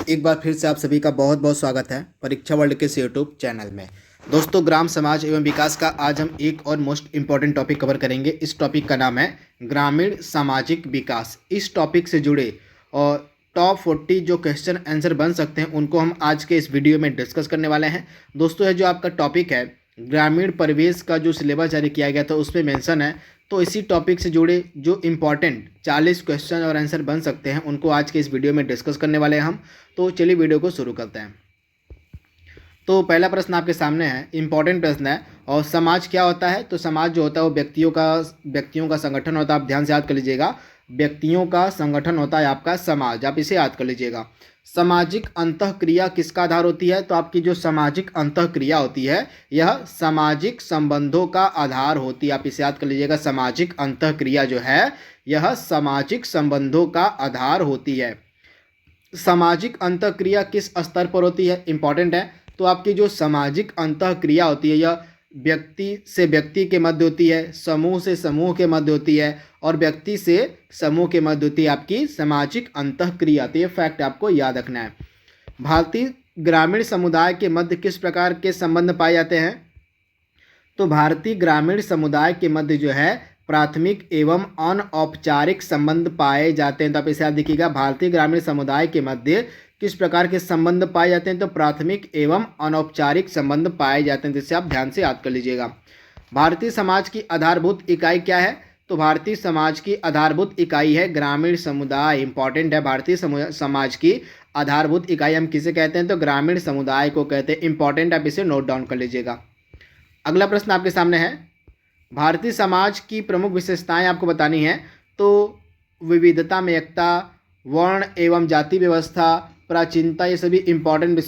एक बार फिर से आप सभी का बहुत बहुत स्वागत है परीक्षा वर्ल्ड के इस यूट्यूब चैनल में। दोस्तों, ग्राम समाज एवं विकास का आज हम एक और मोस्ट इम्पॉर्टेंट टॉपिक कवर करेंगे। इस टॉपिक का नाम है ग्रामीण सामाजिक विकास। इस टॉपिक से जुड़े और टॉप 40 जो क्वेश्चन आंसर बन सकते हैं उनको हम आज के इस वीडियो में डिस्कस करने वाले हैं। दोस्तों, ये जो आपका टॉपिक है ग्रामीण परिवेश का जो सिलेबस जारी किया गया था उस पर मेंशन है, तो इसी टॉपिक से जुड़े जो इम्पॉर्टेंट 40 क्वेश्चन और आंसर बन सकते हैं उनको आज के इस वीडियो में डिस्कस करने वाले हैं हम। तो चलिए वीडियो को शुरू करते हैं। तो पहला प्रश्न आपके सामने है, इम्पॉर्टेंट प्रश्न है। और समाज क्या होता है? तो समाज जो होता है वो व्यक्तियों का संगठन होता है। आप ध्यान से याद कर लीजिएगा, व्यक्तियों का संगठन होता है आपका समाज। आप इसे याद कर लीजिएगा। सामाजिक अंतःक्रिया किसका आधार होती है? तो आपकी जो सामाजिक अंतःक्रिया होती है यह सामाजिक संबंधों का आधार होती है। आप इसे याद कर लीजिएगा, सामाजिक अंतःक्रिया जो है यह सामाजिक संबंधों का आधार होती है। सामाजिक अंतःक्रिया किस स्तर पर होती है? इंपॉर्टेंट है। तो आपकी जो सामाजिक अंतःक्रिया होती है यह व्यक्ति से व्यक्ति के मध्य होती है, समूह से समूह के मध्य होती है और व्यक्ति से समूह के मध्य होती है आपकी सामाजिक अंतःक्रिया। तो ये फैक्ट आपको याद रखना है। भारतीय ग्रामीण समुदाय के मध्य किस प्रकार के संबंध पाए जाते हैं? तो भारतीय ग्रामीण समुदाय के मध्य जो है प्राथमिक एवं अनौपचारिक संबंध पाए जाते हैं। तो आप इसे याद देखिएगा, भारतीय ग्रामीण समुदाय के मध्य किस प्रकार के संबंध पाए जाते हैं? तो प्राथमिक एवं अनौपचारिक संबंध पाए जाते हैं, जिससे आप ध्यान से याद कर लीजिएगा। भारतीय समाज की आधारभूत इकाई क्या है? तो भारतीय समाज की आधारभूत इकाई है ग्रामीण समुदाय। इंपॉर्टेंट है, भारतीय समाज की आधारभूत इकाई हम किसे कहते हैं? तो ग्रामीण समुदाय को कहते हैं। इंपॉर्टेंट, आप इसे नोट डाउन कर लीजिएगा। अगला प्रश्न आपके सामने है, भारतीय समाज की प्रमुख विशेषताएं आपको बतानी है। तो विविधता में एकता, वर्ण एवं जाति व्यवस्था, प्राचीनता, ये सभी इंपॉर्टेंट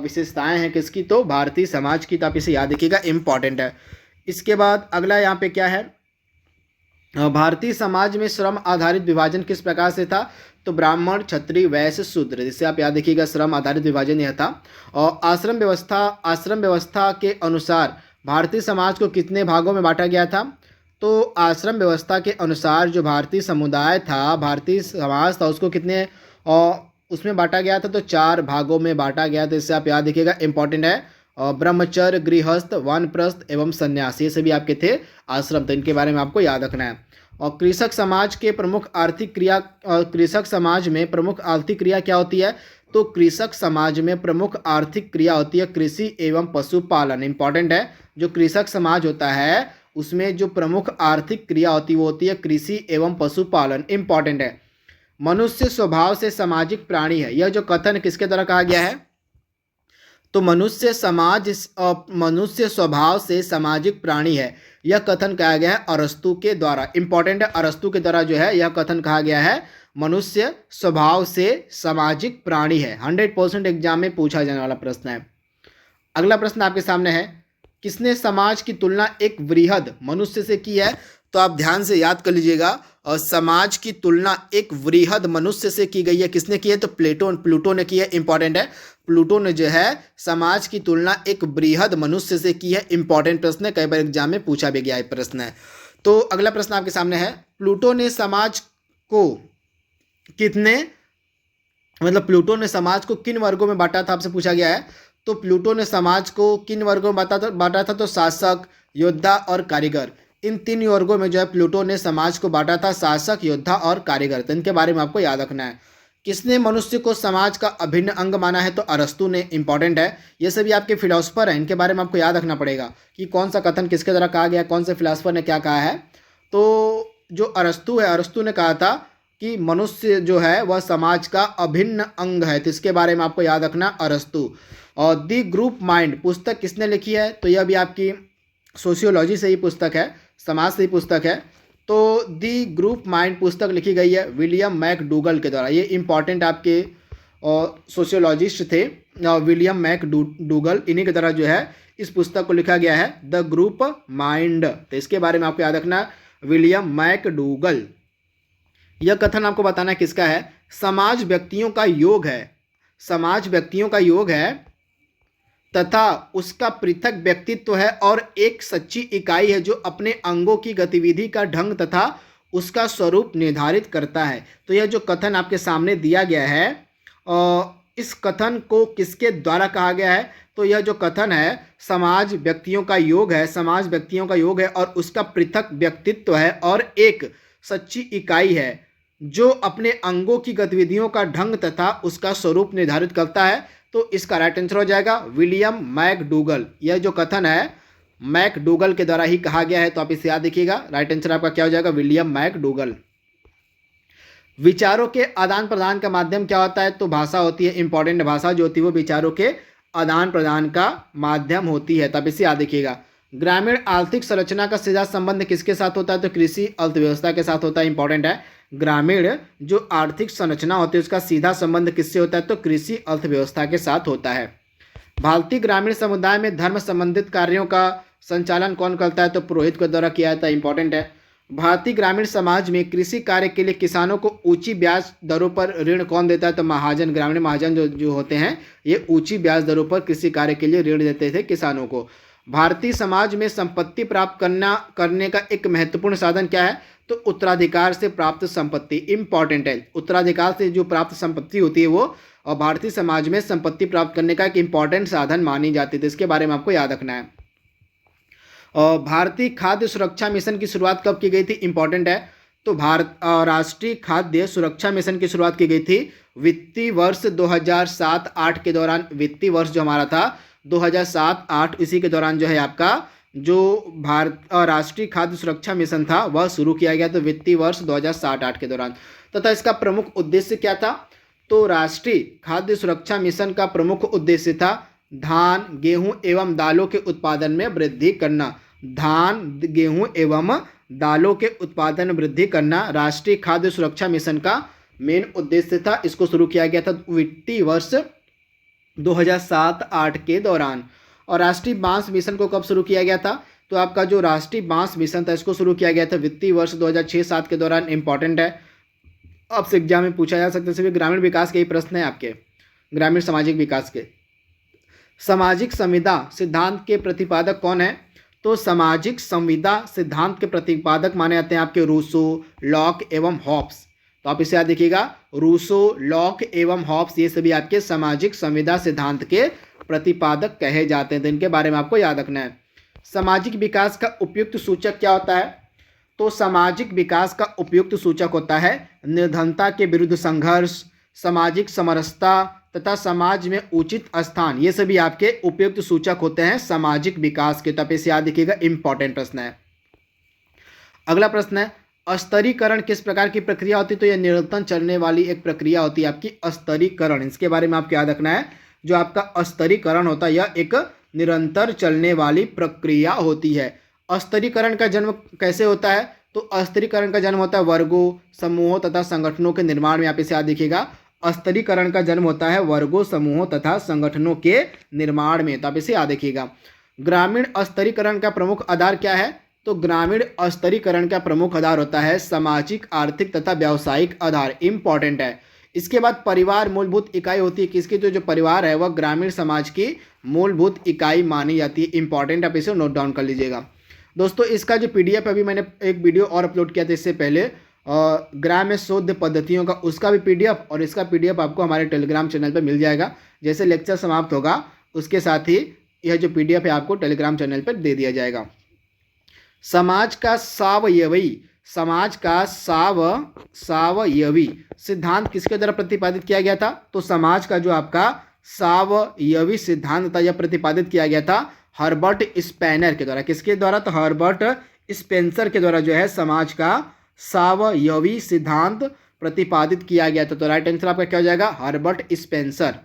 विशेषताएं हैं किसकी? तो भारतीय समाज की। तो आप इसे याद रखिएगा, इंपॉर्टेंट है। इसके बाद अगला यहाँ पे क्या है, भारतीय समाज में श्रम आधारित विभाजन किस प्रकार से था? तो ब्राह्मण, क्षत्रिय, वैश्य, शूद्र, जिससे आप याद रखिएगा श्रम आधारित विभाजन यह था। और आश्रम व्यवस्था के अनुसार भारतीय समाज को कितने भागों में बांटा गया था? तो आश्रम व्यवस्था के अनुसार जो भारतीय समुदाय था, भारतीय समाज था, उसको कितने उसमें बांटा गया था? तो 4 भागों में बांटा गया था। इससे आप याद रखिएगा, इंपॉर्टेंट है। ब्रह्मचर्य, गृहस्थ, वानप्रस्थ एवं सन्यासी, ये सभी आपके थे आश्रम। तो इनके बारे में आपको याद रखना है। और कृषक समाज में प्रमुख आर्थिक क्रिया क्या होती है? तो कृषक समाज में प्रमुख आर्थिक क्रिया होती है कृषि एवं पशुपालन। इंपॉर्टेंट है, जो कृषक समाज होता है उसमें जो प्रमुख आर्थिक क्रिया होती है वो होती है कृषि एवं पशुपालन। इंपॉर्टेंट है। मनुष्य स्वभाव से सामाजिक प्राणी है, यह जो कथन किसके द्वारा कहा गया है? तो मनुष्य स्वभाव से सामाजिक प्राणी है, यह कथन कहा गया है अरस्तु के द्वारा। इंपॉर्टेंट है, अरस्तु के द्वारा जो है यह कथन कहा गया है मनुष्य स्वभाव से सामाजिक प्राणी है। 100% एग्जाम में पूछा जाने वाला प्रश्न है। अगला प्रश्न आपके सामने है, किसने समाज की तुलना एक वृहद मनुष्य से की है? तो आप ध्यान से याद कर लीजिएगा, और समाज की तुलना एक वृहद मनुष्य से की गई है। किसने की है? तो प्लूटो ने की है। इंपॉर्टेंट है, प्लूटो ने जो है समाज की तुलना एक वृहद मनुष्य से की है। इंपॉर्टेंट प्रश्न है, कई बार एग्जाम में पूछा भी गया है प्रश्न है। तो अगला प्रश्न आपके सामने है, प्लूटो ने समाज को प्लूटो ने समाज को किन वर्गों में बांटा था? आपसे पूछा गया है। तो प्लूटो ने समाज को किन वर्गों में बांटा था? तो शासक, योद्धा और कारीगर। इन 3 वर्गों में जो है प्लूटो ने समाज को बांटा था, शासक, योद्धा और कारीगर। तो इनके बारे में आपको याद रखना है। किसने मनुष्य को समाज का अभिन्न अंग माना है? तो अरस्तु ने। इंपॉर्टेंट है, ये सभी आपके फिलोसफर हैं, इनके बारे में आपको याद रखना पड़ेगा कि कौन सा कथन किसके द्वारा कहा गया, कौन से फिलोसफर ने क्या कहा है। तो जो अरस्तु है, अरस्तु ने कहा था कि मनुष्य जो है वह समाज का अभिन्न अंग है। तो इसके बारे में आपको याद रखना, अरस्तु। और दी ग्रुप माइंड पुस्तक किसने लिखी है? तो यह भी आपकी सोशियोलॉजी से ही पुस्तक है, समाज से ही पुस्तक है। तो दी ग्रुप माइंड पुस्तक लिखी गई है विलियम मैकडूगल के द्वारा। ये इंपॉर्टेंट आपके सोशियोलॉजिस्ट थे विलियम मैकडूगल, इन्हीं के द्वारा जो है इस पुस्तक को लिखा गया है, द ग्रुप माइंड। तो इसके बारे में आपको याद रखना, विलियम मैकडूगल। यह कथन आपको बताना किसका है? समाज व्यक्तियों का योग है, समाज व्यक्तियों का योग है तथा उसका पृथक व्यक्तित्व है और एक सच्ची इकाई है जो अपने अंगों की गतिविधि का ढंग तथा उसका स्वरूप निर्धारित करता है। तो यह जो कथन आपके सामने दिया गया है इस कथन को किसके द्वारा कहा गया है? तो यह जो कथन है समाज व्यक्तियों का योग है, समाज व्यक्तियों का योग है और उसका पृथक व्यक्तित्व है और एक सच्ची इकाई है जो अपने अंगों की गतिविधियों का ढंग तथा उसका स्वरूप निर्धारित करता है। तो इसका राइट आंसर हो जाएगा विलियम मैकडूगल। यह जो कथन है मैकडूगल के द्वारा ही कहा गया है, तो आप इसे याद रखिएगा। राइट आंसर आपका क्या हो जाएगा? William McDougall. विचारों के आदान प्रदान का माध्यम क्या होता है? तो भाषा होती है। इंपॉर्टेंट भाषा जो होती है वो विचारों के आदान प्रदान का माध्यम होती है, तब इसे याद रखिएगा। ग्रामीण आर्थिक संरचना का सीधा संबंध किसके साथ होता है? तो कृषि अर्थव्यवस्था के साथ होता है। इंपॉर्टेंट है। ग्रामीण जो आर्थिक संरचना होती है उसका सीधा संबंध किससे होता है? तो कृषि अर्थव्यवस्था के साथ होता है। भारतीय ग्रामीण समुदाय में धर्म संबंधित कार्यों का संचालन कौन करता है? तो पुरोहित के द्वारा किया जाता है। इंपॉर्टेंट है। भारतीय ग्रामीण समाज में कृषि कार्य के लिए किसानों को ऊंची ब्याज दरों पर ऋण कौन देता है? तो महाजन। ग्रामीण महाजन जो होते हैं ये ऊंची ब्याज दरों पर कृषि कार्य के लिए ऋण देते थे किसानों को। भारतीय समाज में संपत्ति प्राप्त करने का एक महत्वपूर्ण साधन क्या है? तो उत्तराधिकार से प्राप्त संपत्ति। इंपॉर्टेंट है। उत्तराधिकार से जो प्राप्त संपत्ति होती है वो और भारतीय समाज में संपत्ति प्राप्त करने का एक इंपॉर्टेंट साधन मानी जाती थी। इसके बारे में आपको याद रखना है। और भारतीय खाद्य सुरक्षा मिशन की शुरुआत कब की गई थी? इंपॉर्टेंट है। तो राष्ट्रीय खाद्य सुरक्षा मिशन की शुरुआत की गई थी वित्तीय वर्ष 2007-8 के दौरान। वित्तीय वर्ष जो हमारा था 2007-8, इसी के दौरान जो है आपका जो राष्ट्रीय खाद्य सुरक्षा मिशन था वह शुरू किया गया। तो वित्तीय वर्ष 2007-8 के दौरान। तथा इसका प्रमुख उद्देश्य क्या था? तो राष्ट्रीय खाद्य सुरक्षा मिशन का प्रमुख उद्देश्य था धान, गेहूं एवं दालों के उत्पादन में वृद्धि करना। धान, गेहूं एवं दालों के उत्पादन वृद्धि करना राष्ट्रीय खाद्य सुरक्षा मिशन का मेन उद्देश्य था। इसको शुरू किया गया था वित्तीय वर्ष 2007-8 के दौरान। और राष्ट्रीय बांस मिशन को कब शुरू किया गया था? तो आपका जो राष्ट्रीय बांस मिशन था इसको शुरू किया गया था वित्तीय वर्ष 2006-7 के दौरान। इंपॉर्टेंट है। आपसे एग्जाम में पूछा जा सकता है। सभी ग्रामीण विकास के ही प्रश्न है आपके, ग्रामीण सामाजिक विकास के। सामाजिक संविदा सिद्धांत के प्रतिपादक कौन है? तो सामाजिक संविदा सिद्धांत के प्रतिपादक माने जाते हैं आपके रूसो, लॉक एवं हॉब्स। तो आप इसे याद रखिएगा। रूसो, लॉक एवं हॉब्स ये सभी आपके सामाजिक संविदा सिद्धांत के प्रतिपादक कहे जाते हैं। तो इनके बारे में आपको याद रखना है। सामाजिक विकास का उपयुक्त सूचक क्या होता है? तो सामाजिक विकास का उपयुक्त सूचक होता है निर्धनता के विरुद्ध संघर्ष, सामाजिक समरसता तथा समाज में उचित स्थान। ये सभी आपके उपयुक्त सूचक होते हैं सामाजिक विकास के। तब इसे याद रखिएगा। इंपॉर्टेंट प्रश्न है। अगला प्रश्न है स्तरीकरण किस प्रकार की प्रक्रिया होती है? तो यह निरंतर चलने वाली एक प्रक्रिया होती है आपकी स्तरीकरण। इसके बारे में आपको याद रखना है। जो आपका स्तरीकरण होता है यह एक निरंतर चलने वाली प्रक्रिया होती है। स्तरीकरण का जन्म कैसे होता है? तो स्तरीकरण का जन्म होता है वर्गों, समूहों तथा संगठनों के निर्माण में। आप इसे याद रखिएगा। स्तरीकरण का जन्म होता है वर्गों, समूहों तथा संगठनों के निर्माण में। तो आप इसे याद रखिएगा। ग्रामीण स्तरीकरण का प्रमुख आधार क्या है? तो ग्रामीण स्तरीकरण का प्रमुख आधार होता है सामाजिक, आर्थिक तथा व्यावसायिक आधार। इंपॉर्टेंट है। इसके बाद परिवार मूलभूत इकाई होती है किसकी? तो जो परिवार है वह ग्रामीण समाज की मूलभूत इकाई मानी जाती है। इंपॉर्टेंट, आप इसे नोट डाउन कर लीजिएगा। दोस्तों इसका जो PDF अभी मैंने एक वीडियो और अपलोड किया था इससे पहले ग्राम्य शोध पद्धतियों का, उसका भी PDF और इसका PDF आपको हमारे टेलीग्राम चैनल पर मिल जाएगा। जैसे लेक्चर समाप्त होगा उसके साथ ही यह जो PDF है आपको टेलीग्राम चैनल पर दे दिया जाएगा। समाज का सावयवी सिद्धांत किसके द्वारा प्रतिपादित किया गया था? तो समाज का जो आपका सावयवी सिद्धांत था यह प्रतिपादित किया गया था हर्बर्ट स्पेनर के द्वारा। किसके द्वारा? तो हर्बर्ट स्पेंसर के द्वारा जो है समाज का सावयवी सिद्धांत प्रतिपादित किया गया था। तो राइट आंसर आपका क्या हो जाएगा? Herbert Spencer.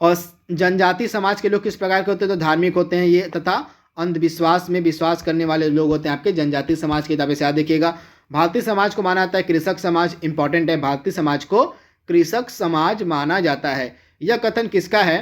और जनजाति समाज के लोग किस प्रकार के होते हैं? तो धार्मिक होते हैं ये, तथा अंधविश्वास में विश्वास करने वाले लोग होते हैं आपके जनजाति समाज की। किताबें से याद देखिएगा। भारतीय समाज को माना जाता है कृषक समाज। इंपॉर्टेंट है। भारतीय समाज को कृषक समाज माना जाता है। यह कथन किसका है?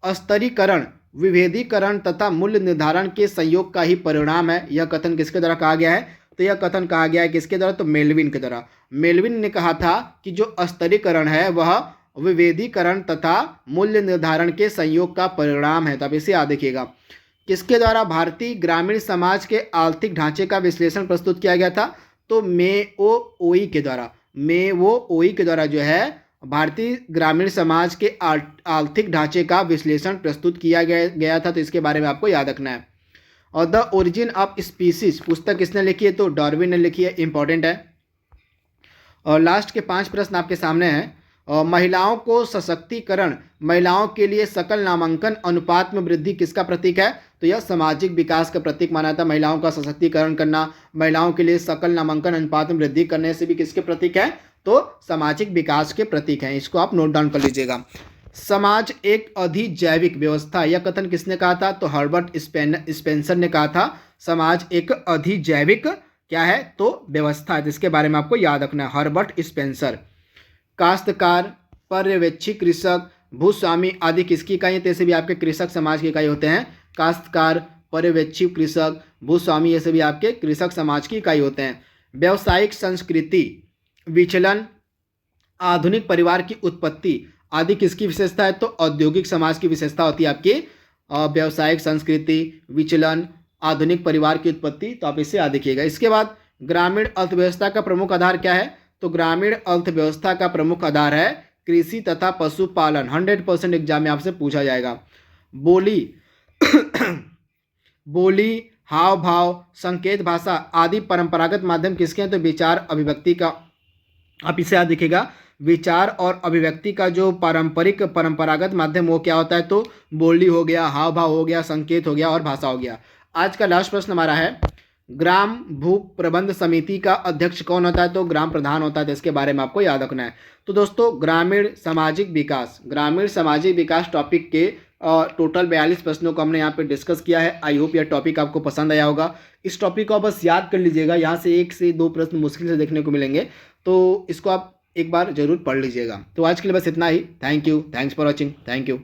स्तरीकरण, विभेदीकरण तथा मूल्य निर्धारण के संयोग का ही परिणाम है। यह कथन किसके द्वारा कहा गया है? तो यह कथन कहा गया है किसके द्वारा? तो मेलविन के द्वारा। मेलविन ने कहा था कि जो स्तरीकरण है वह विभेदीकरण तथा मूल्य निर्धारण के संयोग का परिणाम है। तो आप इसे याद रखिएगा। किसके द्वारा भारतीय ग्रामीण समाज के आर्थिक ढांचे का विश्लेषण प्रस्तुत किया गया था? तो मेओ ओई के द्वारा। मेओ ओई के द्वारा जो है भारतीय ग्रामीण समाज के आर्थिक ढांचे का विश्लेषण प्रस्तुत किया गया था, तो इसके बारे में आपको याद रखना है। और द ओरिजिन ऑफ स्पीसीज पुस्तक किसने लिखी है, तो डार्विन ने लिखी है, इंपॉर्टेंट है। और लास्ट के 5 प्रश्न आपके सामने हैं। और महिलाओं को सशक्तिकरण, महिलाओं के लिए सकल नामांकन अनुपात में वृद्धि किसका प्रतीक है, तो यह सामाजिक विकास का प्रतीक माना था। महिलाओं का सशक्तिकरण करना, महिलाओं के लिए सकल नामांकन अनुपात में वृद्धि करने से भी किसके प्रतीक है, तो सामाजिक विकास के प्रतीक हैं। इसको आप नोट डाउन कर लीजिएगा। समाज एक अधिजैविक व्यवस्था, यह कथन किसने कहा था, तो हर्बर्ट स्पेंसर ने कहा था समाज एक अधिजैविक क्या है, तो व्यवस्था है, जिसके बारे में आपको याद रखना है, हर्बर्ट स्पेंसर। काश्तकार, पर्यवेक्षी कृषक, भूस्वामी आदि किसकी इकाई है, तो ऐसे भी आपके कृषक समाज की इकाई होते हैं। काश्तकार, पर्यवेक्षी कृषक, भूस्वामी, ये सभी आपके कृषक समाज की इकाई होते हैं। व्यावसायिक संस्कृति, विचलन, आधुनिक परिवार की उत्पत्ति आदि किसकी विशेषता है, तो औद्योगिक समाज की विशेषता होती है आपकी। व्यावसायिक संस्कृति, विचलन, आधुनिक परिवार की उत्पत्ति, तो आप इसे याद रखिएगा। इसके बाद ग्रामीण अर्थव्यवस्था का प्रमुख आधार क्या है, तो ग्रामीण अर्थव्यवस्था का प्रमुख आधार है कृषि तथा पशुपालन। 100% एग्जाम में आपसे पूछा जाएगा। बोली बोली, हाव भाव, संकेत भाषा आदि परंपरागत माध्यम किसके हैं, तो विचार अभिव्यक्ति का, आप इसे याद रखिएगा। विचार और अभिव्यक्ति का जो परंपरागत माध्यम वो क्या होता है, तो बोली हो गया, हाव भाव हो गया, संकेत हो गया और भाषा हो गया। आज का लास्ट प्रश्न हमारा है, ग्राम भू प्रबंध समिति का अध्यक्ष कौन होता है, तो ग्राम प्रधान होता है, तो इसके बारे में आपको याद रखना है। तो दोस्तों ग्रामीण सामाजिक विकास टॉपिक के टोटल 42 प्रश्नों को हमने यहाँ पे डिस्कस किया है। आई होप यह टॉपिक आपको पसंद आया होगा। इस टॉपिक को आप बस याद कर लीजिएगा, यहाँ से 1 से 2 प्रश्न मुश्किल से देखने को मिलेंगे, तो इसको आप एक बार जरूर पढ़ लीजिएगा। तो आज के लिए बस इतना ही। Thank you, thanks for watching, thank you.